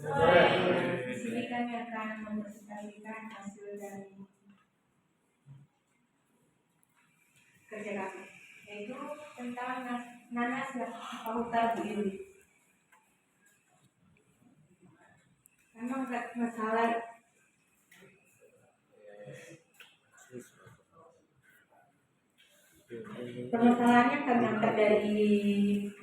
Di sini kami akan mempresentasikan hasil dari kerja kami, yaitu tentang nanas pauta biru. Memang nggak masalah. Permasalahannya kami angkat dari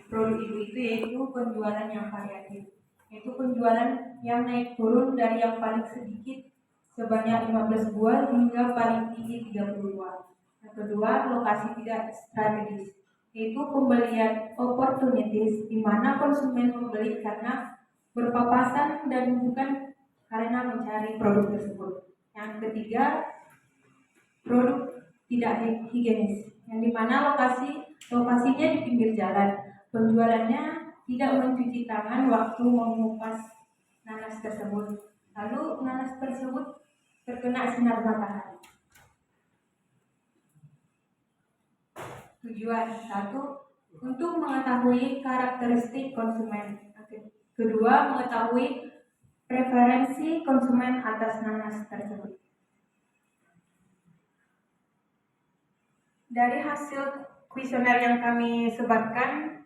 produk itu yaitu penjualan yang variatif, yaitu penjualan yang naik turun dari yang paling sedikit sebanyak 15 buah hingga paling tinggi 30 buah. Yang kedua, lokasi tidak strategis, yaitu pembelian opportunities di mana konsumen membeli karena berpapasan dan bukan karena mencari produk tersebut. Yang ketiga, produk tidak higienis, yang dimana lokasinya di pinggir jalan. Penjualannya tidak mencuci tangan waktu mengupas nanas tersebut. Lalu nanas tersebut terkena sinar matahari. Tujuan 1, untuk mengetahui karakteristik konsumen. Kedua, mengetahui preferensi konsumen atas nanas tersebut. Dari hasil kuesioner yang kami sebarkan,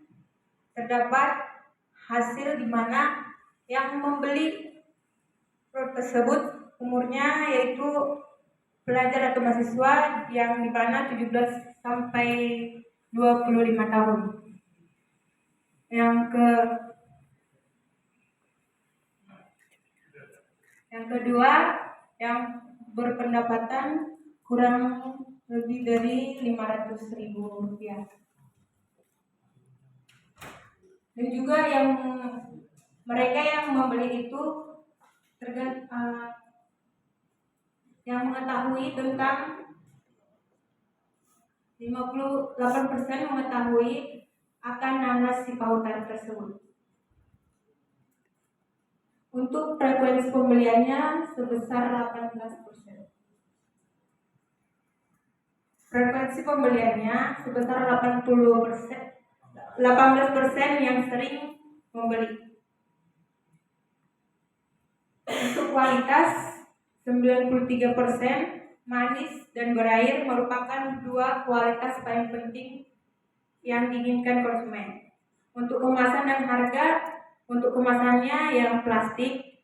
terdapat hasil di mana yang membeli produk tersebut umurnya yaitu pelajar atau mahasiswa yang di mana 17 sampai 25 tahun. Yang kedua, yang berpendapatan kurang lebih dari 500.000 rupiah. Dan juga mereka yang membeli itu yang mengetahui tentang 58% mengetahui akan nanas si pautan tersebut. Untuk frekuensi pembeliannya sebesar 18%. Frekuensi pembeliannya sebesar 18% yang sering membeli. Untuk kualitas 93%, manis dan berair merupakan dua kualitas paling penting yang diinginkan konsumen. Untuk kemasan dan harga, untuk kemasannya yang plastik,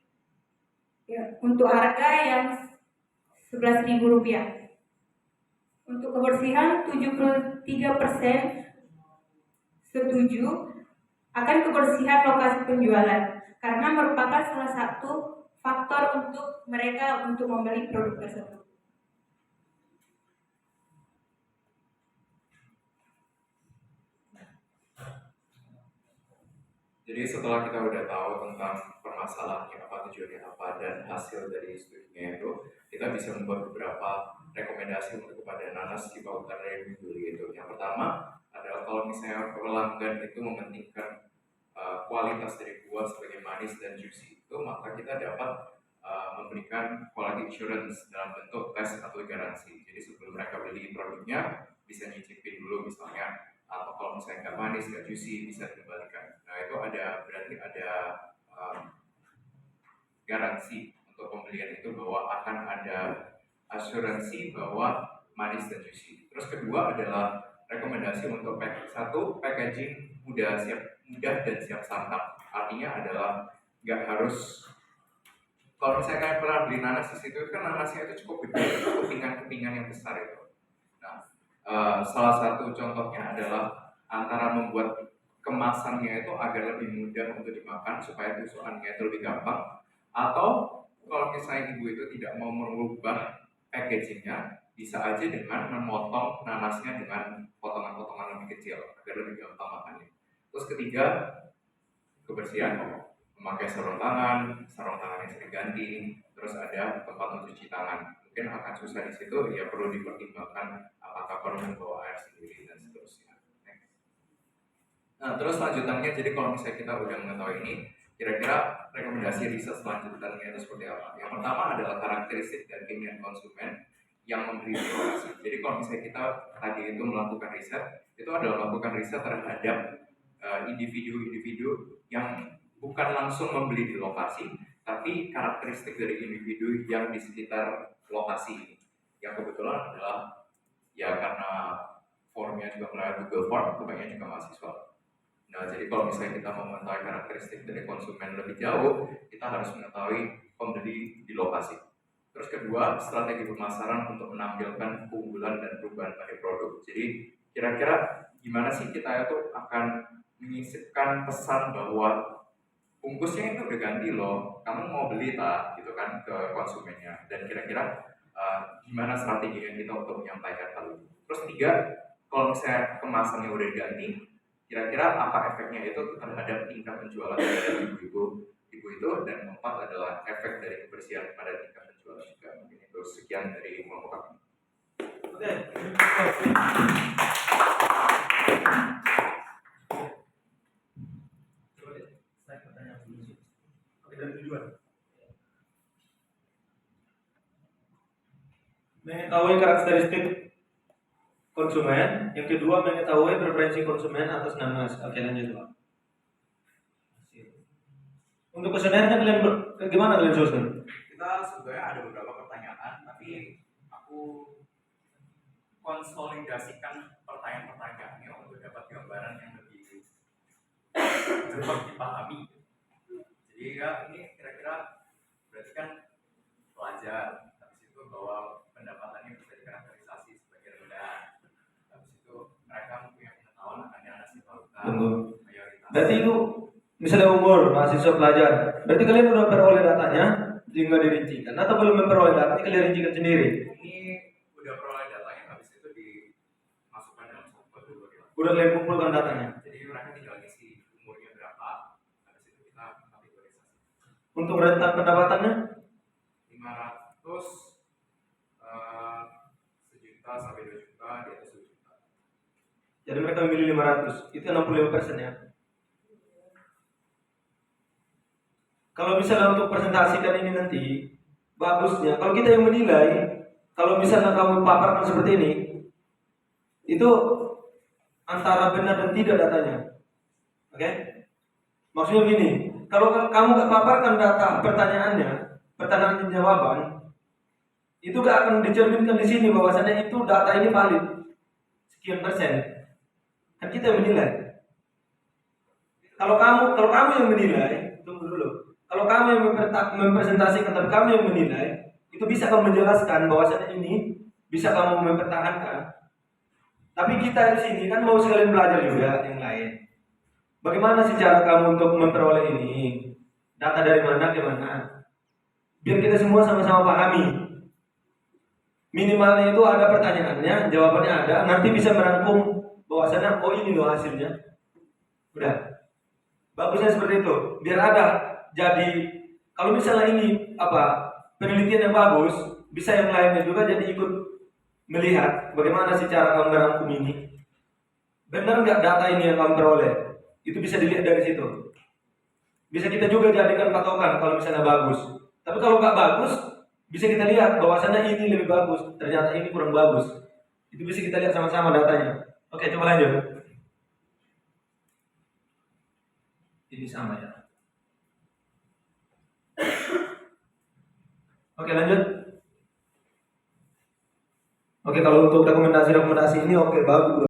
untuk harga yang 11.000 rupiah. Untuk kebersihan 73% setuju akan kebersihan lokasi penjualan karena merupakan salah satu faktor untuk mereka untuk membeli produk tersebut. Jadi setelah kita udah tahu tentang permasalahannya apa, tujuannya apa, dan hasil dari studinya itu, kita bisa membuat beberapa rekomendasi untuk kepada nanas di pautan dari membeli itu. Yang pertama adalah kalau misalnya pelanggan itu mementingkan kualitas dari buah sebagai manis dan juicy itu, maka kita dapat memberikan quality assurance dalam bentuk tes atau garansi. Jadi sebelum mereka beli produknya bisa nyicipin dulu misalnya, atau kalau misalnya nggak manis, nggak juicy, bisa dikembalikan. Nah itu berarti ada garansi untuk pembelian itu bahwa akan ada asuransi bahwa manis dan juicy. Terus kedua adalah rekomendasi untuk packaging mudah dan siap santap. Artinya adalah nggak harus, kalau misalnya kalian pernah beli nanas di situ kan nanasnya itu cukup gede, kepingan-kepingan yang besar itu. Nah, salah satu contohnya adalah antara membuat kemasannya itu agar lebih mudah untuk dimakan supaya tusukannya itu lebih gampang, atau kalau misalnya ibu itu tidak mau merubah packagingnya, bisa aja dengan memotong nanasnya dengan potongan-potongan lebih kecil agar lebih gampang makannya. Terus ketiga, kebersihan, memakai sarung tangan yang sering ganti, terus ada tempat untuk cuci tangan. Mungkin akan susah di situ, ya perlu dipertimbangkan apakah perlu membawa air sendiri dan seterusnya. Nah, terus lanjutannya, jadi kalau misalnya kita udah mengetahui ini, kira-kira rekomendasi riset selanjutnya itu seperti apa? Yang pertama adalah karakteristik dan keinginan konsumen yang memberi informasi. Jadi kalau misalnya kita tadi itu melakukan riset, itu adalah melakukan riset terhadap individu-individu yang bukan langsung membeli di lokasi, tapi karakteristik dari individu yang di sekitar lokasi ini. Yang kebetulan adalah ya karena formnya juga melalui Google Form, kebanyakan juga mahasiswa. Nah, jadi kalau misalnya kita mau mengetahui karakteristik dari konsumen lebih jauh, kita harus mengetahui pembeli di lokasi. Terus kedua, strategi pemasaran untuk menampilkan keunggulan dan perubahan pada produk. Jadi kira-kira gimana sih kita itu akan mengisipkan pesan bahwa bungkusnya itu udah ganti loh, kamu mau beli tak gitu kan ke konsumennya. Dan kira-kira gimana strateginya kita untuk menyampaikan hal itu. Terus tiga, kalau misalnya kemasannya udah diganti, kira-kira apa efeknya itu terhadap tingkat penjualan dari ibu itu. Dan keempat adalah efek dari kebersihan pada tingkat penjualan juga. Mungkin itu sekian dari kelompok kami. Oke. Coba deh, saya pertanyaan dulu. Oke, dari tujuan. Mengetahui karakteristik konsumen, yang kedua mengetahui preferensi konsumen atas nama. Oke, lanjut Pak. Untuk keseniannya kalian gimana kalian susun? Kita sebenarnya ada beberapa pertanyaan, tapi aku konsolidasikan pertanyaan-pertanyaannya untuk dapat gambaran yang lebih cepat dipahami. Jadi ya ini kira-kira berarti kan pelajar, habis itu bahwa pendapatannya bisa dikarakterisasi sebagai rendah, habis itu mereka mempunyai pengetahuan akan dana valuta mayoritas. Berarti itu misalnya umur mahasiswa pelajar, berarti kalian udah peroleh datanya, tinggal dirincikan atau belum memperoleh datanya kalian rincikan sendiri? Ini udah peroleh datanya, habis itu dimasukkan dalam satu kategori. Udah kalian kumpulkan datanya. Jadi mereka tinggal isi umurnya berapa, habis itu kita kategorisasi. Untuk rentang pendapatannya 500 sejuta sampai 2 juta, di atas 2 juta. jadi mereka memilih 500, itu 65% ya. Kalau misalnya untuk presentasikan ini nanti, bagusnya kalau kita yang menilai, kalau misalnya kamu paparkan seperti ini, itu antara benar dan tidak datanya. Oke? Maksudnya gini, kalau kamu gak paparkan data pertanyaannya, pertanyaan dan jawaban, itu gak akan dicerminkan di sini bahwasannya itu data ini valid sekian persen. Kan kita yang menilai. Kalau kamu yang menilai, tunggu dulu. Kalau kamu yang mempresentasikan, tapi kamu yang menilai, itu bisa kamu menjelaskan bahwasannya ini bisa kamu mempertahankan. Tapi kita di sini kan mau sekalian belajar juga yang lain. Bagaimana sih cara kamu untuk memperoleh ini? Data dari mana ke mana? Biar kita semua sama-sama pahami. Minimalnya itu ada pertanyaannya, jawabannya ada. Nanti bisa merangkum bahwasannya, oh ini loh hasilnya. Udah. Bagusnya seperti itu. Biar ada. Jadi kalau misalnya ini penelitian yang bagus, bisa yang lainnya juga jadi ikut melihat bagaimana sih cara kamu merangkum ini. Benar nggak data ini yang kamu peroleh? Itu bisa dilihat dari situ. Bisa kita juga jadikan patokan kalau misalnya bagus. Tapi kalau nggak bagus, bisa kita lihat bahwasannya ini lebih bagus, ternyata ini kurang bagus. Itu bisa kita lihat sama-sama datanya. Oke, coba lanjut. Ini sama ya. Oke, lanjut. Oke, kalau untuk rekomendasi ini oke, bagus.